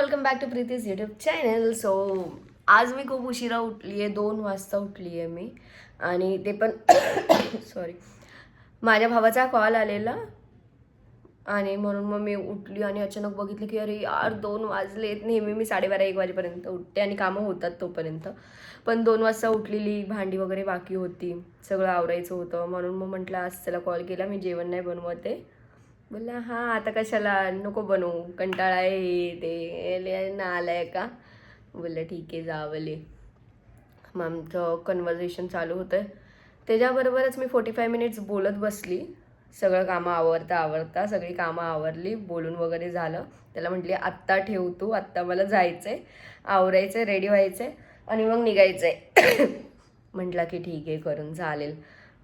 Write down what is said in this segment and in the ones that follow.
Welcome back to Preeti's YouTube channel. So आज मी खूप उशिरा उठली आहे, 2 वाजता उठली आहे मी. आणि ते पण सॉरी, माझ्या भावाचा कॉल आलेला आणि म्हणून मग मी उठली आणि अचानक बघितलं की अरे यार 2 वाजलेत. नेहमी मी 12:30-1 वाजेपर्यंत उठते आणि कामं होतात तोपर्यंत, पण 2 वाजता उठलेली, भांडी वगैरे बाकी होती, सगळं आवरायचं होतं. म्हणून मग म्हटलं आज त्याला कॉल केला, मी जेवण नाही बनवते. बोलला हां आता कशाला, नको बनवू, कंटाळा आहे हे ते ना आलाय का. बोललं ठीक आहे जावले. मग आमचं कन्व्हर्सेशन चालू होतं, त्याच्याबरोबरच मी 45 मिनिट्स बोलत बसली. सगळं कामं आवरता सगळी कामं आवरली, बोलून वगैरे झालं. त्याला म्हटली आत्ता ठेव तू, आत्ता मला जायचं आहे, आवरायचं आहे, रेडी व्हायचं आहे आणि मग निघायचं आहे. म्हटला की ठीक आहे करून चालेल.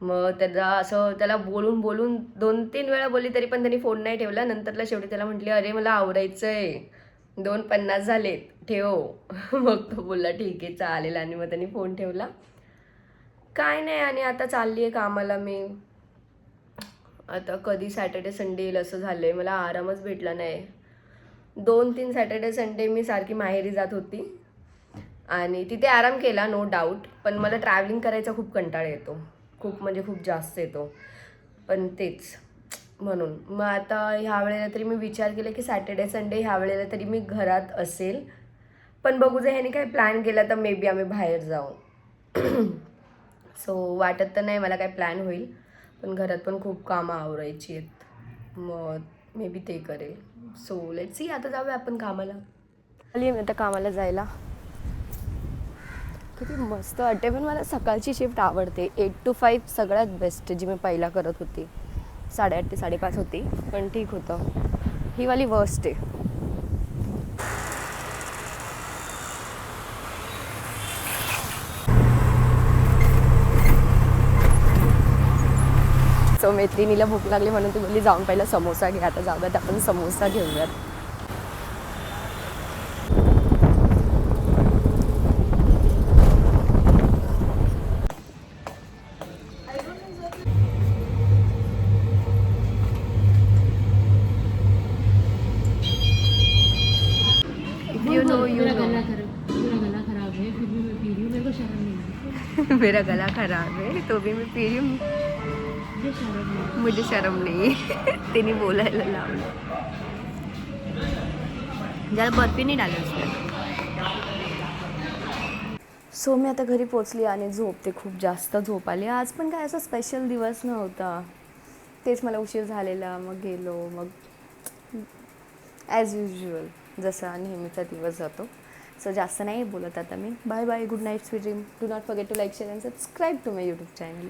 मग त्याला बोलून 2-3 वेळा बोलली तरी पण त्यांनी फोन नाही ठेवला. नंतरला शेवटी त्याला म्हटली अरे मला आवरायचं आहे, 2:50 झालेत, ठेव. मग तो बोलला ठीक आहे चालेल आणि मग त्यांनी फोन ठेवला. काय नाही, आणि आता चालली आहे कामाला मी. आता कधी सॅटर्डे संडे येईल असं झालं आहे, मला आरामच भेटला नाही. 2-3 सॅटर्डे संडे मी सारखी माहेरी जात होती आणि तिथे आराम केला नो डाऊट, पण मला ट्रॅव्हलिंग करायचा खूप कंटाळा येतो, खूप म्हणजे खूप जास्त येतो. पण तेच म्हणून मग आता ह्या वेळेला तरी मी विचार केला की सॅटर्डे संडे ह्या वेळेला तरी मी घरात असेल. पण बघू जर ह्याने काही प्लॅन केला तर मे बी आम्ही बाहेर जाऊ. सो वाटत तर नाही मला काय प्लॅन होईल, पण घरात पण खूप कामं आवरायची आहेत, मग मे बी ते करेल. सो लेट्स सी, आता जाऊया आपण कामाला. आली मी आता कामाला जायला. किती मस्त वाटते, पण मला सकाळची शिफ्ट आवडते. 8 to 5 सगळ्यात बेस्ट, जी मी पहिला करत होती. 8:30 ते 5:30 होती, पण ठीक होतं. ही वाली वर्स्ट आहे. सो मैत्रिणीला भूक लागली म्हणून ती बोलली जाऊन पहिला समोसा घे. आता जाऊयात आपण समोसा घेऊयात. You know. मेरा गला खराब है फिर भी मैं पी रही हूँ, मेरे को शर्म नहीं मेरा गला खराब है तो भी मैं पी रही हूँ, है, मुझे शर्म नहीं है. तिने बोलायला लावलं. जरा बर्फी नाही डाले उसमें. सो मी आता घरी पोचली आणि झोपते, खूप जास्त झोप आली. आज पण काय असा स्पेशल दिवस नव्हता, तेच मला उशीर झालेला. मग गेलो, मग ॲज युज्युअल जसा नेहमीचा दिवस जातो. सो जास्त नाही बोलत आता मी. Bye bye, good night, sweet dream. Do not forget to like, share and subscribe to my YouTube channel.